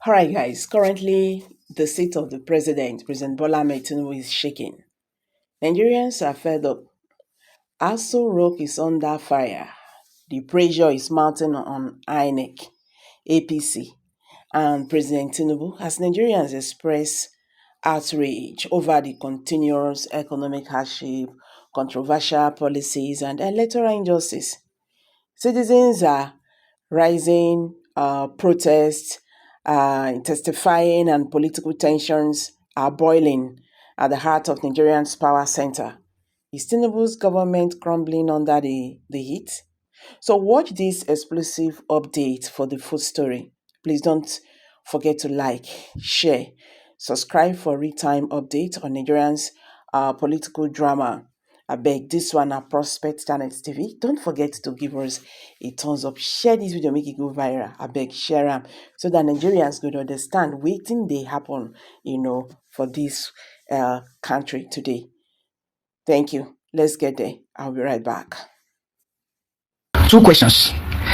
All right, guys. Currently, the seat of the President Bola Ahmed Tinubu, is shaking. Nigerians are fed up. Aso Rock is under fire. The pressure is mounting on INEC, APC, and President Tinubu as Nigerians express outrage over the continuous economic hardship, controversial policies, and electoral injustice. Citizens are rising protests, testifying, and political tensions are boiling at the heart of Nigerian's power center. Is Tinubu's government crumbling under the heat? So watch this explosive update for the full story. Please don't forget to like, share, subscribe for real-time update on Nigerians political drama. I beg this one at Prospect Channels TV. Don't forget to give us a thumbs up. Share this video, make it go viral. I beg share them so that Nigerians could understand waiting they happen, for this country today. Thank you. Let's get there. I'll be right back. Two questions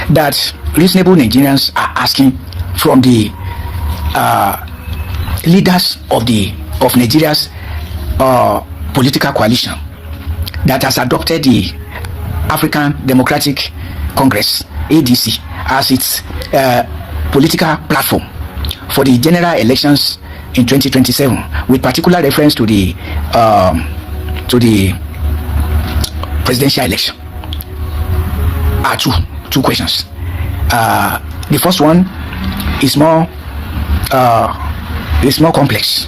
that reasonable Nigerians are asking from the leaders of Nigeria's political coalition that has adopted the African Democratic Congress (ADC) as its political platform for the general elections in 2027, with particular reference to the presidential election. Are two questions. The first one is more complex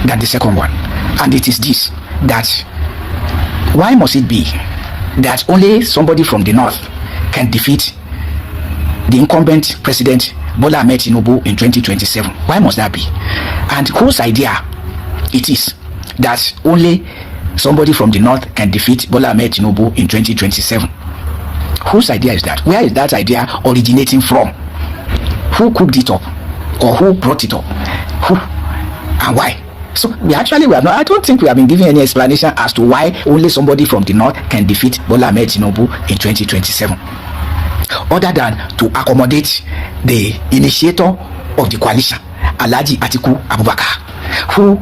than the second one, and it is this: that why must it be that only somebody from the north can defeat the incumbent president Bola Ahmed Tinubu in 2027? Why must that be? And whose idea it is that only somebody from the north can defeat Bola Ahmed Tinubu in 2027? Whose idea is that? Where is that idea originating from? Who cooked it up? Or who brought it up? Who and why? So I don't think we have been giving any explanation as to why only somebody from the north can defeat Bola Ahmed Tinubu in 2027. Other than to accommodate the initiator of the coalition, Alhaji Atiku Abubakar, who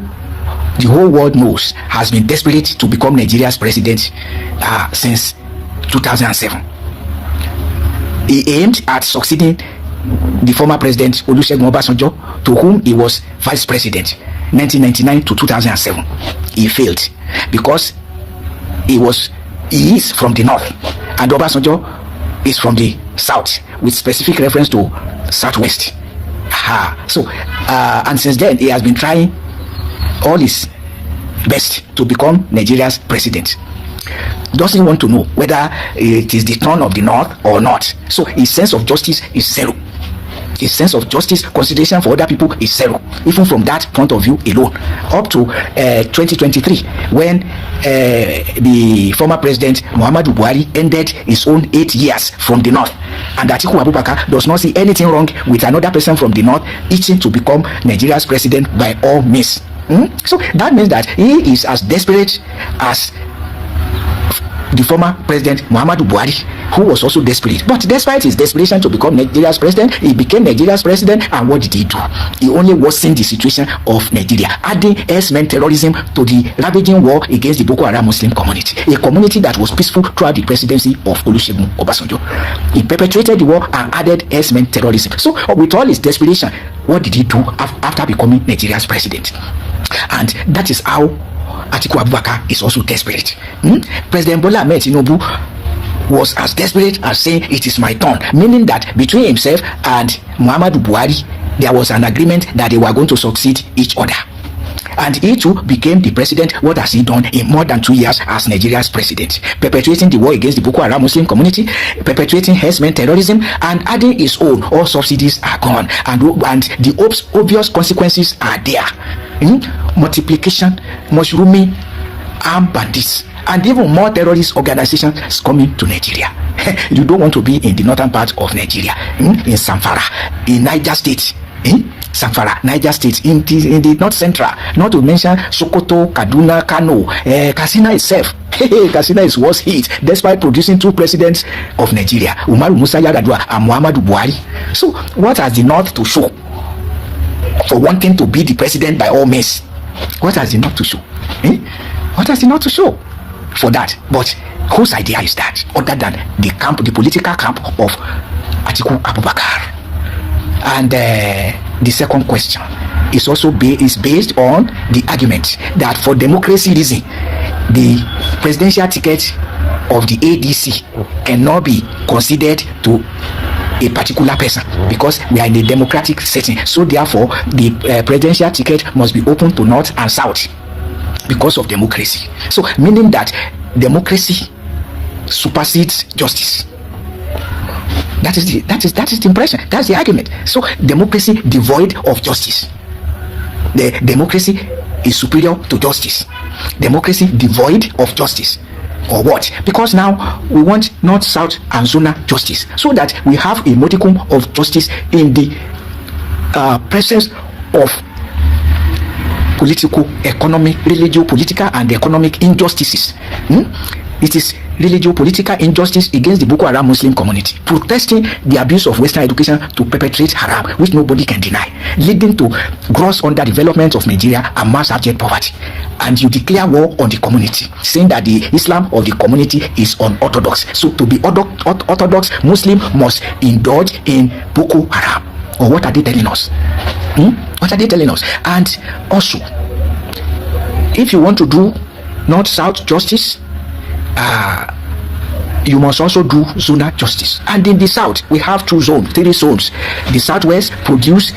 the whole world knows has been desperate to become Nigeria's president since 2007. He aimed at succeeding the former president Olusegun Obasanjo, to whom he was vice president 1999 to 2007. He failed because he is from the north and Obasanjo is from the south, with specific reference to southwest. And since then he has been trying all his best to become Nigeria's president. Doesn't want to know whether it is the turn of the north or not. So his sense of justice is zero. His sense of justice, consideration for other people is zero, even from that point of view alone. Up to 2023, when the former president Muhammadu Buhari ended his own 8 years from the north, and Atiku Abubakar does not see anything wrong with another person from the north itching to become Nigeria's president by all means. So that means that he is as desperate as the former president Muhammadu Buhari, who was also desperate. But despite his desperation to become Nigeria's president, he became Nigeria's president, and what did he do? He only worsened the situation of Nigeria, adding herdsmen terrorism to the ravaging war against the Boko Haram Muslim community, a community that was peaceful throughout the presidency of Olusegun Obasanjo. He perpetrated the war and added herdsmen terrorism. So with all his desperation, what did he do after becoming Nigeria's president? And that is how Atiku Abubakar is also desperate. President Bola Ahmed Tinubu was as desperate as saying it is my turn, meaning that between himself and Muhammadu Buhari there was an agreement that they were going to succeed each other. And he too became the president. What has he done in more than 2 years as Nigeria's president? Perpetuating the war against the Boko Haram Muslim community, perpetuating herdsmen terrorism, and adding his own. All subsidies are gone, and the obvious consequences are there. Multiplication, mushrooming, armed bandits, and even more terrorist organizations coming to Nigeria. You don't want to be in the northern part of Nigeria, in Zamfara, in Niger State. Zamfara, Niger State, in the north central, not to mention Sokoto, Kaduna, Kano, Katsina itself. Katsina is worse hit despite producing 2 presidents of Nigeria, Umaru Musa Yar'Adua and Muhammadu Buhari. So what has the north to show? for wanting to be the president by all means. What has he not to show? What has he not to show for that? But whose idea is that, other than the political camp of Atiku Abubakar? And the second question is also based on the argument that for democracy reason, the presidential ticket of the ADC cannot be considered to a particular person because we are in a democratic setting. So therefore, the presidential ticket must be open to North and South because of democracy. So meaning that democracy supersedes justice. That is the impression. That's the argument. So democracy devoid of justice. The democracy is superior to justice. Democracy devoid of justice. Or what? Because now we want North, South, and zonal justice, so that we have a modicum of justice in the presence of political, economic, religious, political, and economic injustices. It is religious, political injustice against the Boko Haram Muslim community, protesting the abuse of Western education to perpetrate haram, which nobody can deny, leading to gross underdevelopment of Nigeria and mass abject poverty. And you declare war on the community, saying that the Islam of the community is unorthodox. So to be orthodox, Muslim must indulge in Boko Haram. Or what are they telling us? What are they telling us? And also, if you want to do North-South justice, you must also do zonal justice. And in the South, we have three zones. The Southwest produce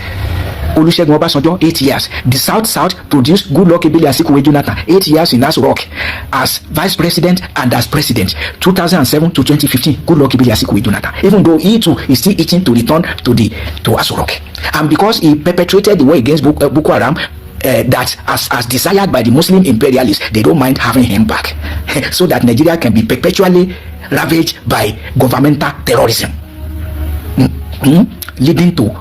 Olusegun Obasanjo 8 years. The South produced Goodluck Ebele Azikiwe Jonathan 8 years in Aso Rock as vice president and as president, 2007 to 2015. Goodluck Ebele Azikiwe Jonathan, even though he too is still itching to return to Aso Rock, and because he perpetrated the war against Boko Haram, that as desired by the Muslim imperialists, they don't mind having him back so that Nigeria can be perpetually ravaged by governmental terrorism, leading to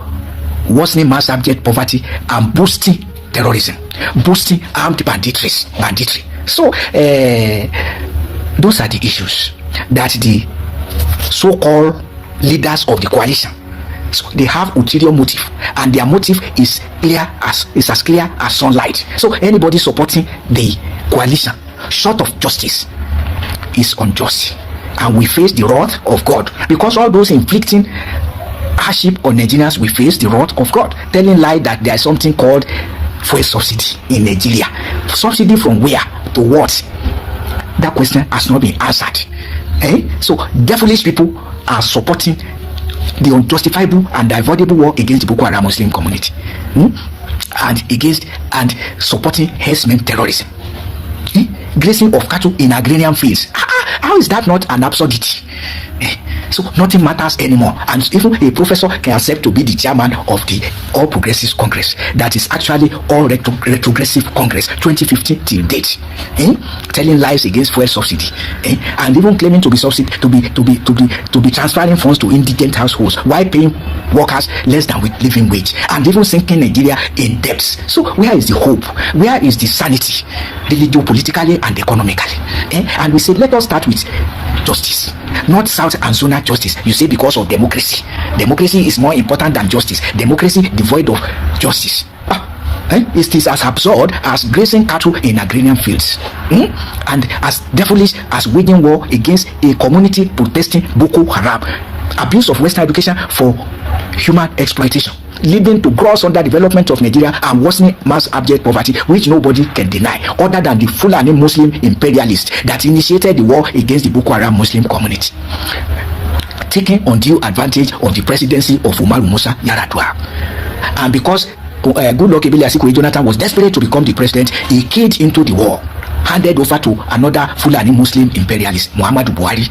worsening mass abject poverty and boosting terrorism, boosting armed banditry. So those are the issues that the so-called leaders of the coalition, so they have ulterior motive, and their motive is as clear as sunlight. So anybody supporting the coalition short of justice is unjust, and we face the wrath of God, because all those inflicting hardship on Nigerians will face the wrath of God, telling lie that there is something called fuel subsidy in Nigeria. Subsidy from where to what? That question has not been answered. So devilish people are supporting the unjustifiable and avoidable war against the Boko Haram Muslim community, and supporting herdsmen terrorism, grazing of cattle in agrarian fields. How is that not an absurdity? So nothing matters anymore, and even a professor can accept to be the chairman of the All Progressives Congress, that is actually All Retrogressive Congress 2015 till date, telling lies against fuel subsidy, and even claiming to be transferring funds to indigent households while paying workers less than living wage, and even sinking Nigeria in debts. So where is the hope? Where is the sanity, religious, politically, and economically? And we said, let us start with justice, North, South, and zonal justice. You say because of democracy. Democracy is more important than justice. Democracy devoid of justice. It is as absurd as grazing cattle in agrarian fields, and as devilish as waging war against a community protesting Boko Haram, abuse of Western education for human exploitation, leading to gross underdevelopment of Nigeria and worsening mass abject poverty, which nobody can deny, other than the Fulani Muslim imperialists that initiated the war against the Boko Haram Muslim community, taking undue advantage of the presidency of Umar Musa Yar'Adua. And because Goodluck Ebele Azikiwe Jonathan was desperate to become the president, he keyed into the war, handed over to another Fulani Muslim imperialist, Muhammadu Buhari,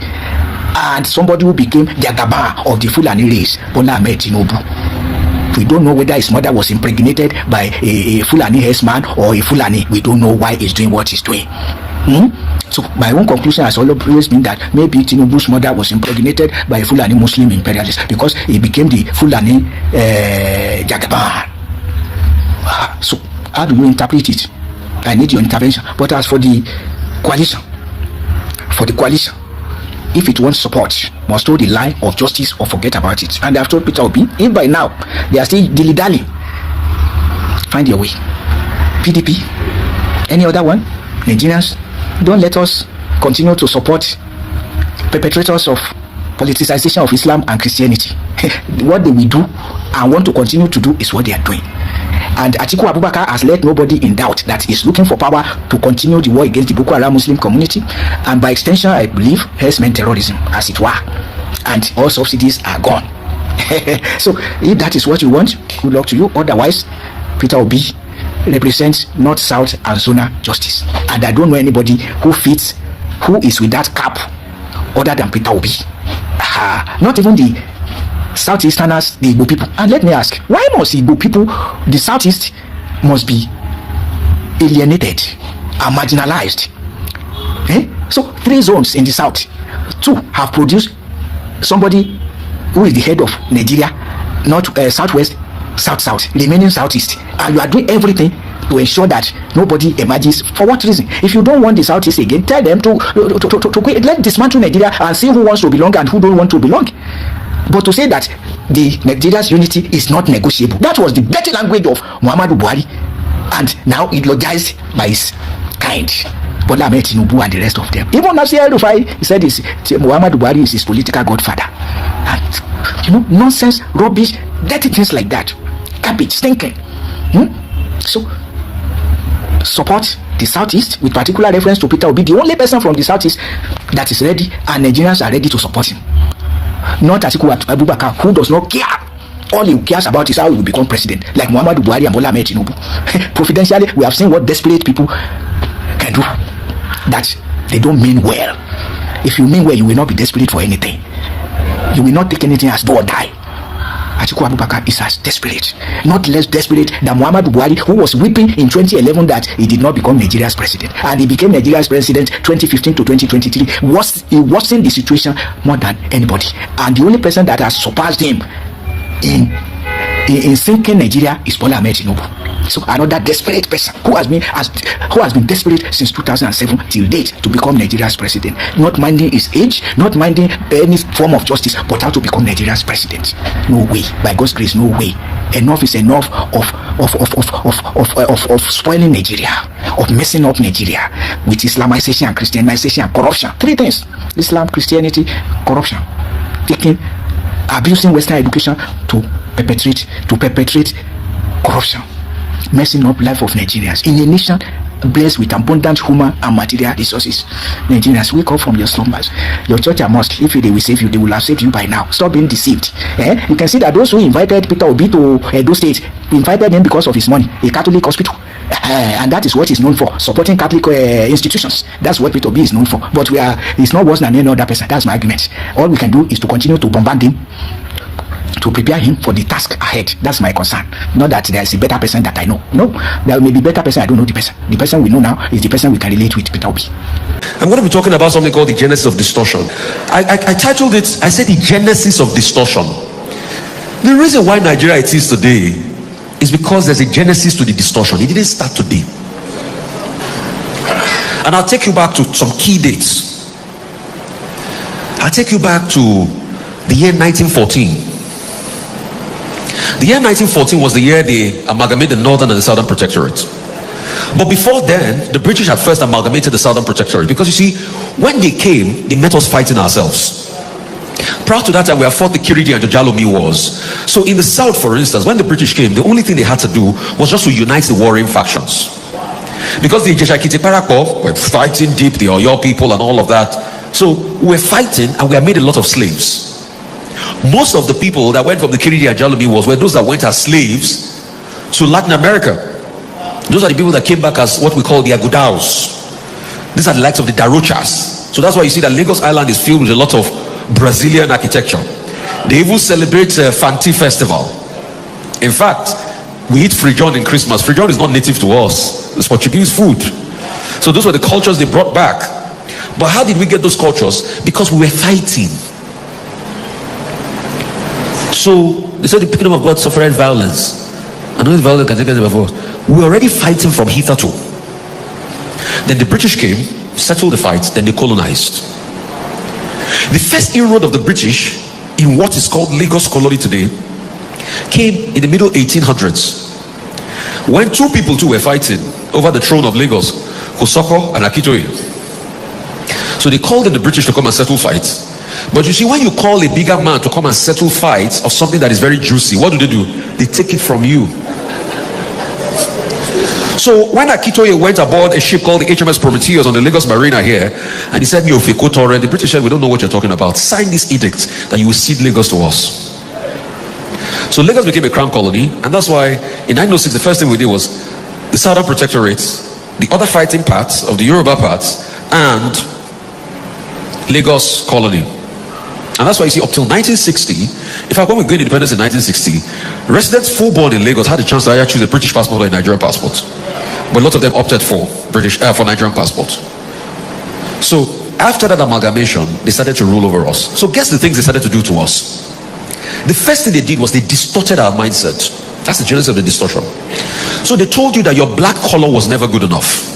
and somebody who became the Gaba of the Fulani race, Bola Ahmed Tinubu. We don't know whether his mother was impregnated by a Fulani herdsman or a Fulani. We don't know why he's doing what he's doing. So my own conclusion has always been that maybe Tinubu's mother was impregnated by a Fulani Muslim imperialist, because he became the Fulani Jagaban. So how do you interpret it? I need your intervention. But as for the coalition, if it wants support, must hold the line of justice or forget about it. And I've told Peter Obi, if by now they are still dilly-dally find your way. PDP, any other one? Nigerians, don't let us continue to support perpetrators of politicization of Islam and Christianity. What they will do and want to continue to do is what they are doing. And Atiku Abubakar has let nobody in doubt that he's looking for power to continue the war against the Boko Haram Muslim community, and by extension, I believe, herdsmen terrorism, as it were. And all subsidies are gone. So, if that is what you want, good luck to you. Otherwise, Peter Obi represents North, South, and zonal justice. And I don't know anybody who is with that cap other than Peter Obi. Not even the Southeasterners, the Igbo people. And let me ask, why must Igbo people, the Southeast, must be alienated and marginalized? So 3 zones in the South, 2 have produced somebody who is the head of Nigeria, not Southwest, South, remaining Southeast. And you are doing everything to ensure that nobody emerges. For what reason? If you don't want the Southeast again, tell them to let dismantle Nigeria and see who wants to belong and who don't want to belong. But to say that the Nigeria's unity is not negotiable, that was the dirty language of Muhammadu Buhari, and now eulogized by his kind, Bola Ahmed Tinubu and the rest of them. Even Nasir El-Rufai, he said Muhammadu Buhari is his political godfather. And, nonsense, rubbish, dirty things like that. Garbage, stinking. So, support the Southeast with particular reference to Peter Obi, the only person from the Southeast that is ready, and Nigerians are ready to support him. Not Atiku Abubakar, who does not care. All he cares about is how he will become president, like Muhammadu Buhari and Bola Ahmed Tinubu. Providentially, we have seen what desperate people can do, that they don't mean well. If you mean well, you will not be desperate for anything. You will not take anything as do or die. Atiku Abubakar is as desperate, not less desperate than Muhammadu Buhari, who was weeping in 2011 that he did not become Nigeria's president, and he became Nigeria's president 2015 to 2023. He worsened the situation more than anybody, and the only person that has surpassed him in sinking Nigeria is Bola Ahmed Tinubu. So another desperate person who has been desperate since 2007 till date to become Nigeria's president, not minding his age, not minding any form of justice, but how to become Nigeria's president. No way, by God's grace, no way. Enough is enough of spoiling Nigeria, of messing up Nigeria with Islamization and Christianization and corruption. 3 things: Islam, Christianity, corruption. Abusing Western education to perpetrate corruption, messing up life of Nigerians in a nation blessed with abundant human and material resources. Nigerians, wake up from your slumbers. Your church and mosque, if they will save you, they will have saved you by now. Stop being deceived. You can see that those who invited Peter Obi to Edo State invited him because of his money, a Catholic hospital. And that is what he's known for, supporting Catholic institutions. That's what Peter Obi is known for. But he's not worse than any other person. That's my argument. All we can do is to continue to bombard him, to prepare him for the task ahead. That's my concern. Not that there is a better person that I know. No, there may be better person. I don't know the person. The person we know now is the person we can relate with, Peter Obi. I'm going to be talking about something called the genesis of distortion. I titled it, I said the genesis of distortion. The reason why Nigeria it is today is because there's a genesis to the distortion. It didn't start today. And I'll take you back to some key dates. I'll take you back to the year 1914. The year 1914 was the year they amalgamated the Northern and the Southern Protectorate. But before then, the British had first amalgamated the Southern Protectorate, because you see, when they came, they met us fighting ourselves. Prior to that time, we have fought the Kiriji and the Jalomi wars. So in the South, for instance, when the British came, the only thing they had to do was just to unite the warring factions. Because the Ijeshakiti Parakov were fighting deep, the Oyo people and all of that. So we're fighting, and we have made a lot of slaves. Most of the people that went from the Kiriji and Jalomi wars were those that went as slaves to Latin America. Those are the people that came back as what we call the Agudaos. These are the likes of the Darochas. So that's why you see that Lagos Island is filled with a lot of Brazilian architecture. They even celebrate Fanti Festival. In fact, we eat frijon in Christmas. Frijon is not native to us. It's Portuguese food. So those were the cultures they brought back. But how did we get those cultures? Because we were fighting. So they said the kingdom of God suffered violence. And no violence can take us before. We were already fighting from hitherto. Then the British came, settled the fight, then they colonized. The first inroad of the British in what is called Lagos colony today came in the middle 1800s, when two people too were fighting over the throne of Lagos, Kosoko and Akitoye. So they called in the British to come and settle fights. But you see, when you call a bigger man to come and settle fights of something that is very juicy, what do? They take it from you. So when Akitoye went aboard a ship called the HMS Prometheus on the Lagos Marina here, and he said, the British said, we don't know what you're talking about. Sign this edict that you will cede Lagos to us. So Lagos became a crown colony, and that's why in 1906 the first thing we did was the Southern Protectorate, the other fighting parts of the Yoruba parts, and Lagos colony. And that's why you see up till 1960, in fact when we gained independence in 1960, residents full born in Lagos had a chance to either choose a British passport or a Nigerian passport. But a lot of them opted for Nigerian passport. So after that amalgamation, they started to rule over us. So guess the things they started to do to us. The first thing they did was they distorted our mindset. That's the genesis of the distortion. So they told you that your black color was never good enough.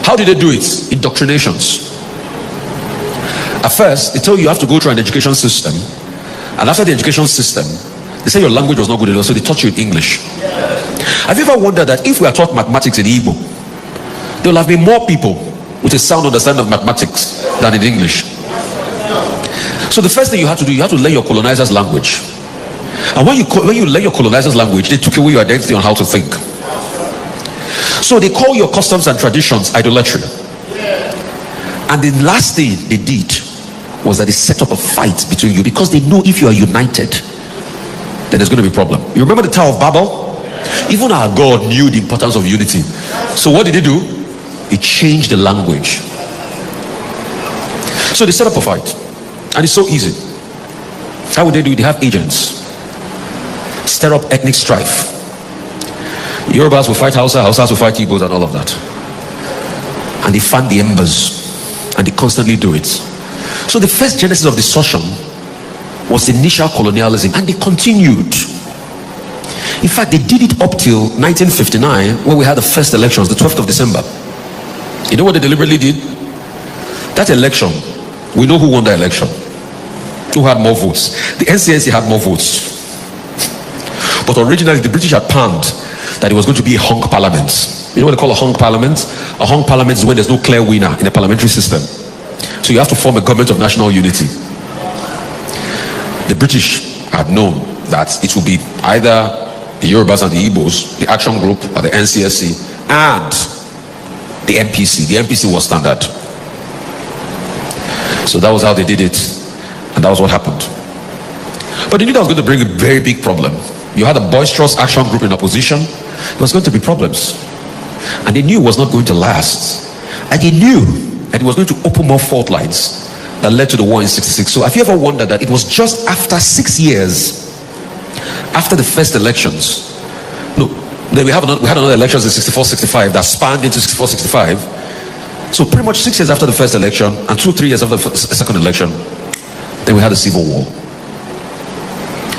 How did they do it? Indoctrinations. At first, they told you have to go through an education system, and after the education system, they say your language was not good enough, so they taught you in English. Have you ever wondered that if we are taught mathematics in Igbo, there will have been more people with a sound understanding of mathematics than in English? So the first thing you have to do, you have to learn your colonizer's language. And when you learn your colonizer's language, they took away your identity on how to think. So they call your customs and traditions idolatry. And the last thing they did was that they set up a fight between you, because they know if you are united, then there's going to be a problem. You remember the Tower of Babel? Even our God knew the importance of unity. So what did he do? He changed the language. So they set up a fight, and it's so easy. How would they do it? They have agents. Stir up ethnic strife. Yorubas will fight Hausa, Hausas will fight Igbos, and all of that. And they fan the embers, and they constantly do it. So the first genesis of distortion was initial colonialism, and they continued. In fact, they did it up till 1959, when we had the first elections, the 12th of December. You know what they deliberately did? That election, we know who won the election. Who had more votes? The NCNC had more votes. But originally, the British had planned that it was going to be a hung parliament. You know what they call a hung parliament? A hung parliament is when there's no clear winner in the parliamentary system. So you have to form a government of national unity. The British had known that it would be either the Yorubas and the Igbos, the Action Group, or the NCSC, and the MPC. The MPC was standard. So that was how they did it, and that was what happened. But they knew that was going to bring a very big problem. You had a boisterous Action Group in opposition. There was going to be problems. And they knew it was not going to last. And they knew that it was going to open more fault lines that led to the war in 66. So have you ever wondered that it was just after 6 years after the first elections? No, then we had another elections in 64-65 that spanned into 64-65. So pretty much 6 years after the first election and 2-3 years after the second election, then we had a civil war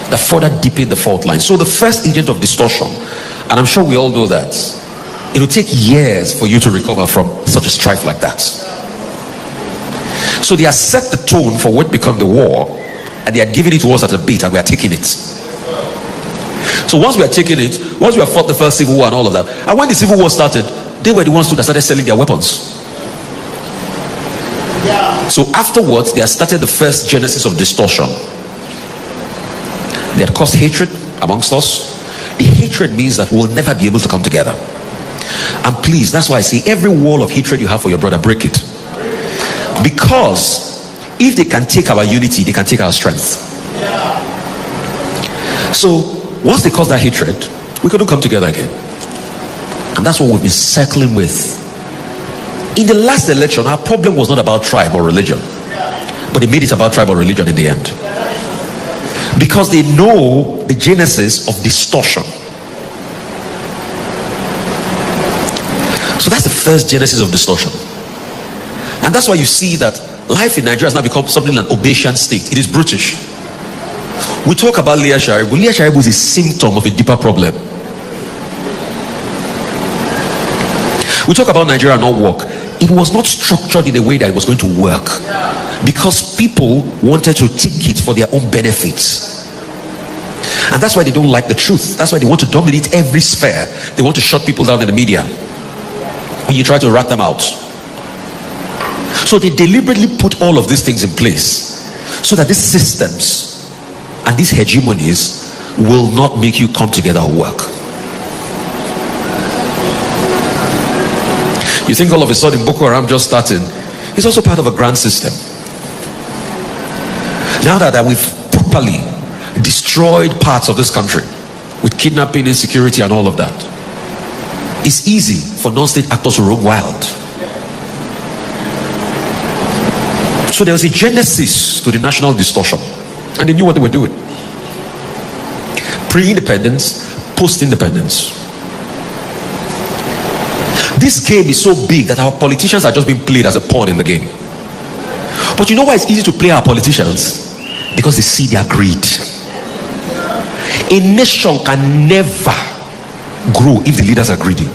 that further deepened the fault line. So the first agent of distortion, and I'm sure we all know that, it will take years for you to recover from such a strife like that. So they have set the tone for what become the war, and they are giving it to us at a beat, and we are taking it. So once we are taking it, once we have fought the first civil war and all of that, and when the civil war started, they were the ones that started selling their weapons. So afterwards, they have started the first genesis of distortion. They had caused hatred amongst us. The hatred means that we will never be able to come together. And please, that's why I say every wall of hatred you have for your brother, break it. Because if they can take our unity, they can take our strength. So once they cause that hatred, we couldn't come together again. And that's what we've been circling with. In the last election, our problem was not about tribe or religion, but they made it about tribe or religion in the end. Because they know the genesis of distortion. So that's the first genesis of distortion. And that's why you see that life in Nigeria has now become something like an Obasian state. It is brutish. We talk about Leah Sharibu. Leah Sharibu is a symptom of a deeper problem. We talk about Nigeria not work. It was not structured in a way that it was going to work, because people wanted to take it for their own benefits. And that's why they don't like the truth. That's why they want to dominate every sphere. They want to shut people down in the media when you try to rat them out. So they deliberately put all of these things in place so that these systems and these hegemonies will not make you come together and work. You think all of a sudden Boko Haram just starting? It's also part of a grand system. Now that we've properly destroyed parts of this country with kidnapping, insecurity and all of that, it's easy for non-state actors to roam wild. So there was a genesis to the national distortion, and they knew what they were doing. Pre-independence, post-independence. This game is so big that our politicians are just being played as a pawn in the game. But you know why it's easy to play our politicians? Because they see their greed. A nation can never grow if the leaders are greedy.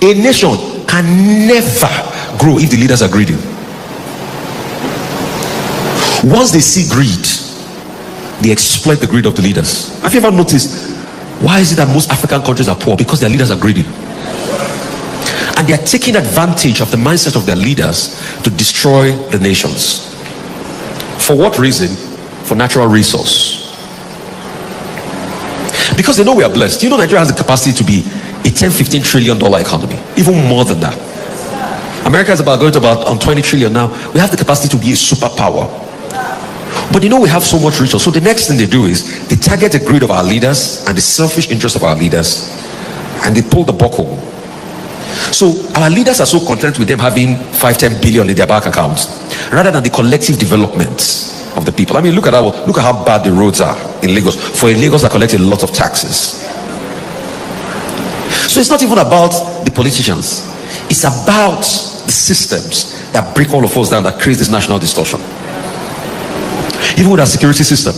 A nation can never grow if the leaders are greedy. Once they see greed, they exploit the greed of the leaders. Have you ever noticed why is it that most African countries are poor? Because their leaders are greedy. And they are taking advantage of the mindset of their leaders to destroy the nations. For what reason? For natural resource. Because they know we are blessed. You know Nigeria has the capacity to be a $10-15 trillion economy. Even more than that. America is going to about 20 trillion now. We have the capacity to be a superpower. But you know we have so much resource. So the next thing they do is they target the greed of our leaders and the selfish interest of our leaders, and they pull the buckle. So our leaders are so content with them having 5-10 billion in their bank accounts rather than the collective development of the people. I mean, look at how bad the roads are in Lagos. For Lagos that collected a lot of taxes. So it's not even about the politicians. It's about the systems that break all of us down, that create this national distortion. Even with our security system.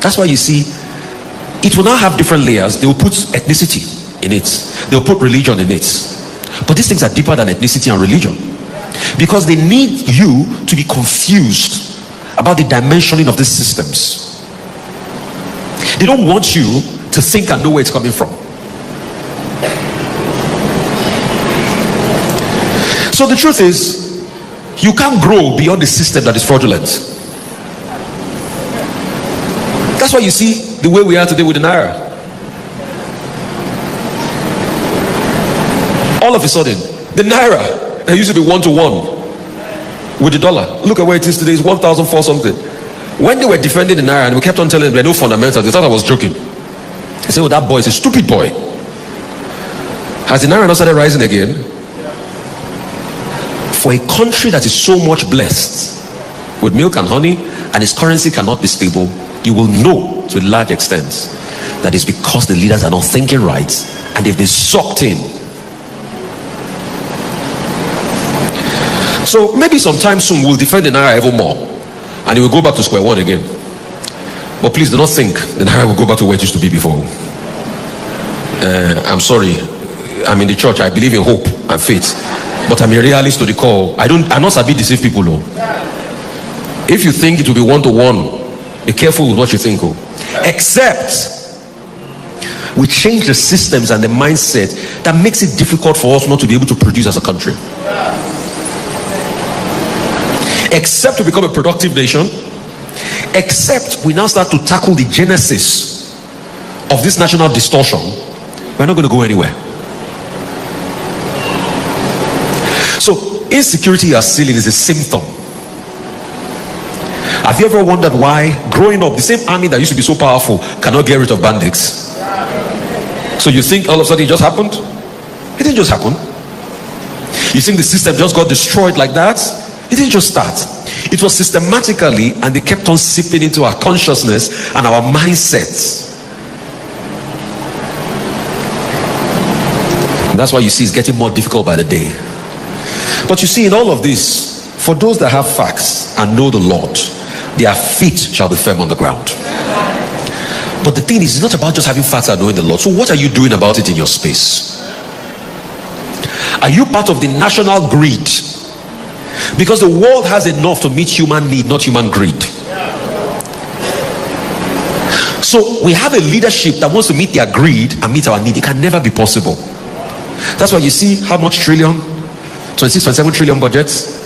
That's why you see it will now have different layers. They will put ethnicity in it. They will put religion in it. But these things are deeper than ethnicity and religion, because they need you to be confused about the dimensioning of these systems. They don't want you to think and know where it's coming from. So the truth is, you can't grow beyond the system that is fraudulent. That's why you see the way we are today with the Naira. All of a sudden, the Naira that used to be 1-to-1 with the dollar, look at where it is today. It's 1,004 something. When they were defending the Naira and we kept on telling them there are no fundamentals, they thought I was joking. They said, oh, that boy is a stupid boy. Has the Naira not started rising again? For a country that is so much blessed with milk and honey and its currency cannot be stable, you will know to a large extent that it's because the leaders are not thinking right and they've been sucked in. So maybe sometime soon we'll defend the Naira even more and it will go back to square one again. But please do not think the Naira will go back to where it used to be before. I'm sorry, I'm in the church, I believe in hope and faith, but I'm a realist to the core. I'm not sabi deceive people though. If you think it will be 1-to-1, be careful with what you think. Except we change the systems and the mindset that makes it difficult for us not to be able to produce as a country. Except to become a productive nation. Except we now start to tackle the genesis of this national distortion. We're not going to go anywhere. So insecurity as ceiling is a symptom. Have you ever wondered why growing up the same army that used to be so powerful cannot get rid of bandits? So you think all of a sudden it just happened? It didn't just happen. You think the system just got destroyed like that? It didn't just start. It was systematically, and they kept on seeping into our consciousness and our mindsets. And that's why you see it's getting more difficult by the day. But you see, in all of this, for those that have facts and know the Lord, their feet shall be firm on the ground. But the thing is, it's not about just having facts and knowing the Lord. So what are you doing about it in your space? Are you part of the national greed? Because the world has enough to meet human need, not human greed. So we have a leadership that wants to meet their greed and meet our need. It can never be possible. That's why you see how much trillion, 26, 27 trillion budgets.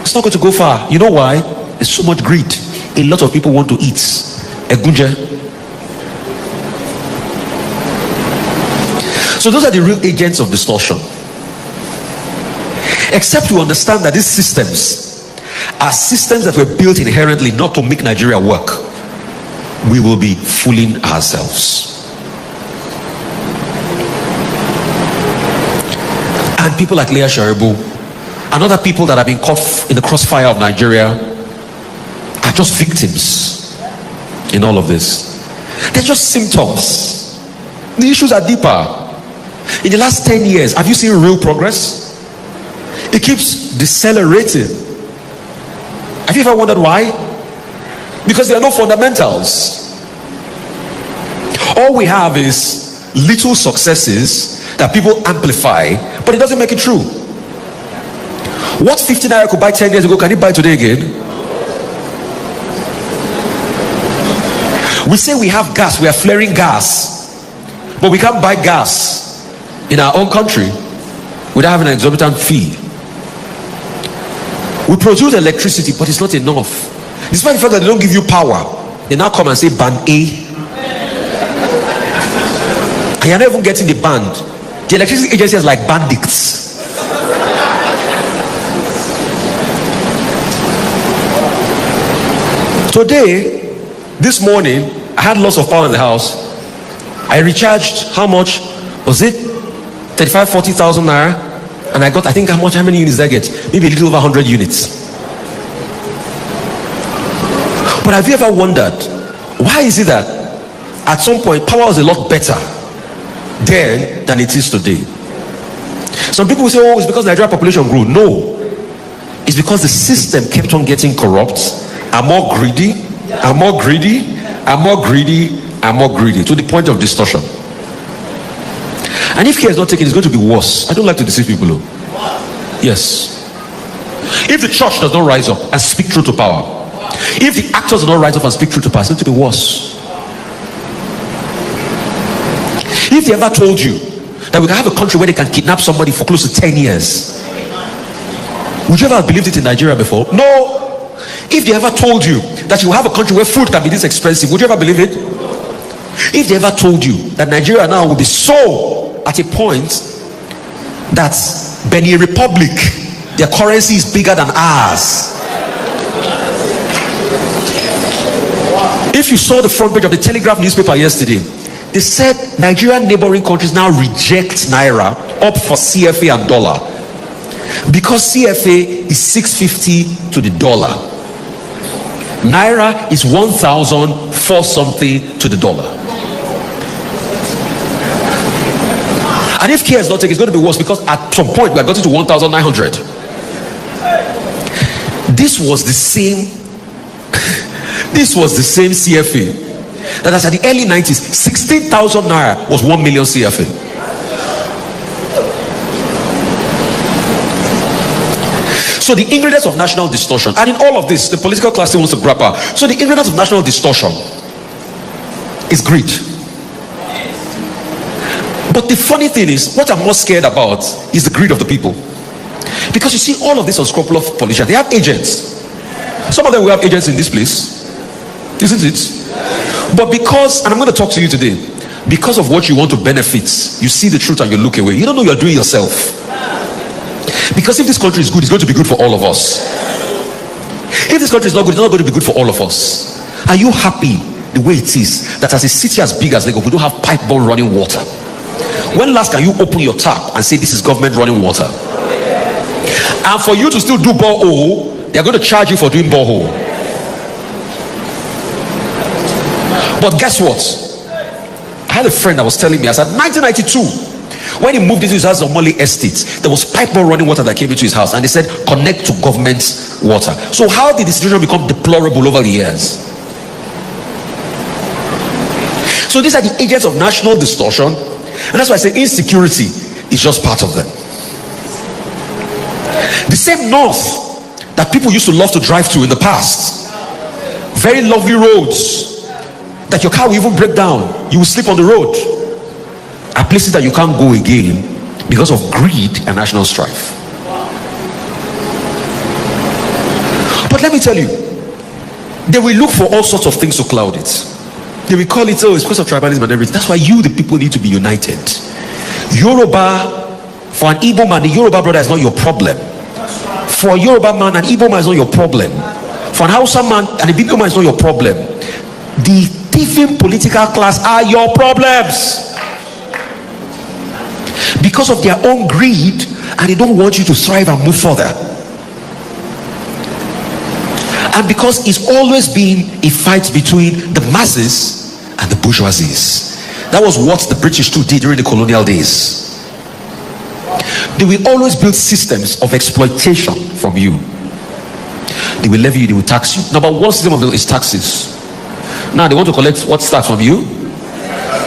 It's not going to go far. You know why? There's so much greed. A lot of people want to eat. Egunje. So those are the real agents of distortion. Except we understand that these systems are systems that were built inherently not to make Nigeria work, we will be fooling ourselves. And people like Leah Sharibu and other people that have been caught in the crossfire of Nigeria are just victims in all of this. They're just symptoms. The issues are deeper. In the last 10 years, have you seen real progress? It keeps decelerating. Have you ever wondered why? Because there are no fundamentals. All we have is little successes that people amplify, but it doesn't make it true. What 50 naira could buy 10 years ago, can it buy today again? We say we have gas, we are flaring gas, but we can't buy gas in our own country without having an exorbitant fee. We produce electricity, but it's not enough. Despite the fact that they don't give you power, they now come and say band A. And you're not even getting the band. The electricity agency is like bandits. Today, this morning, I had lots of power in the house. I recharged, how much was it? 40,000 naira. And I got, I think, how many units did I get? Maybe a little over 100 units. But have you ever wondered, why is it that at some point power was a lot better then than it is today? Some people will say, oh, it's because the Nigerian population grew. No. It's because the system kept on getting corrupt and more greedy and more greedy and more greedy and more greedy to the point of distortion. And if care is not taken, it's going to be worse. I don't like to deceive people. Yes. If the church does not rise up and speak truth to power, if the actors do not rise up and speak truth to power, it's going to be worse. If they ever told you that we can have a country where they can kidnap somebody for close to 10 years, would you ever have believed it in Nigeria before? No. If they ever told you that you have a country where food can be this expensive, would you ever believe it? If they ever told you that Nigeria now will be so at a point that Benin Republic, their currency is bigger than ours. If you saw the front page of the Telegraph newspaper yesterday, they said Nigerian neighboring countries now reject Naira up for CFA and dollar because CFA is 650 to the dollar. Naira is 1,004 something to the dollar. And if care is not taken, it's going to be worse because at some point we have gotten to 1,900. This was the same CFA that as at the early 90s, 16,000 naira was 1 million CFA. So the ingredients of national distortion, and in all of this, the political class still wants to grapple. So the ingredients of national distortion is greed. But the funny thing is, what I'm more scared about is the greed of the people. Because you see, all of these unscrupulous politicians, they have agents. Some of them will have agents in this place, isn't it? But because, and I'm going to talk to you today, because of what you want to benefit, you see the truth and you look away. You don't know you're doing yourself. Because if this country is good, it's going to be good for all of us. If this country is not good, it's not going to be good for all of us. Are you happy the way it is that as a city as big as Lagos, we don't have pipe bomb running water? When last can you open your tap and say this is government running water? And for you to still do borehole, they're going to charge you for doing borehole. But guess what? I had a friend that was telling me, I said 1992, when he moved into his house on Molly Estate, there was pipe bomb running water that came into his house, and they said connect to government water. So how did the situation become deplorable over the years? So these are the agents of national distortion. And that's why I say insecurity is just part of them. The same north that people used to love to drive to in the past, very lovely roads, that your car will even break down. You will sleep on the road. Are places that you can't go again because of greed and national strife. But let me tell you, they will look for all sorts of things to cloud it. They will call it, oh, it's because of tribalism and everything. That's why you, the people, need to be united. Yoruba, for an Igbo man, the Yoruba brother is not your problem. For a Yoruba man, an Igbo man is not your problem. For an Hausa man, and a Igbo man is not your problem. The thieving political class are your problems. Because of their own greed, and they don't want you to thrive and move further. And because it's always been a fight between the masses and the bourgeoisies. That was what the British too did during the colonial days. They will always build systems of exploitation from you. They will levy you, they will tax you. Number one system of it is taxes. Now they want to collect what tax from you?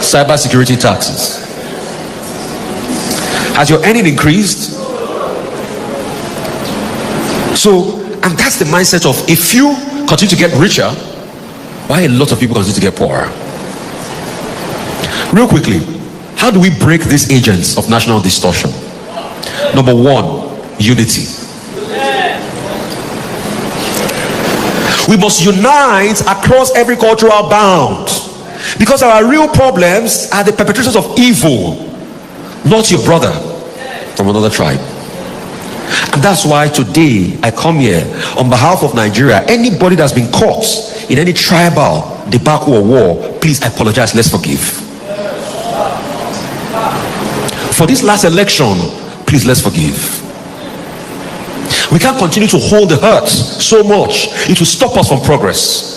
Cyber security taxes. Has your earning increased? So, and that's the mindset of, if you continue to get richer, why a lot of people continue to get poorer? Real quickly, how do we break these agents of national distortion? Number one, unity. We must unite across every cultural bound, because our real problems are the perpetrators of evil, not your brother from another tribe. And that's why today I come here on behalf of Nigeria. Anybody that's been caught in any tribal debacle or war, please, I apologize, let's forgive. For this last election, please, let's forgive. We can't continue to hold the hurt so much. It will stop us from progress.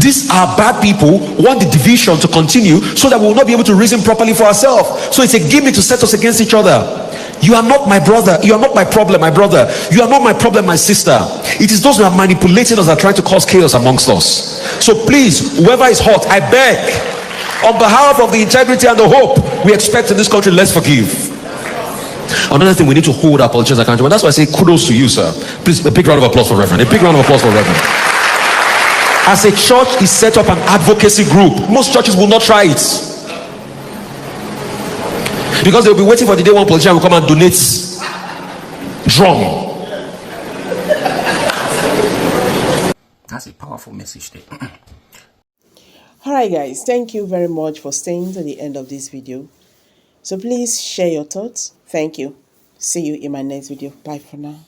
These are bad people who want the division to continue so that we will not be able to reason properly for ourselves. So it's a gimmick to set us against each other. You are not my brother. You are not my problem, my brother. You are not my problem, my sister. It is those who are manipulating us that are trying to cause chaos amongst us. So please, whoever is hot, I beg, on behalf of the integrity and the hope we expect in this country, let's forgive. Another thing, we need to hold our politicians accountable. That's why I say kudos to you, sir. Please, a big round of applause for Reverend. A big round of applause for Reverend. As a church is set up an advocacy group, most churches will not try it, because they'll be waiting for the day one politician will come and donate drum. That's a powerful message there. Alright guys, thank you very much for staying to the end of this video. So please share your thoughts. Thank you. See you in my next video. Bye for now.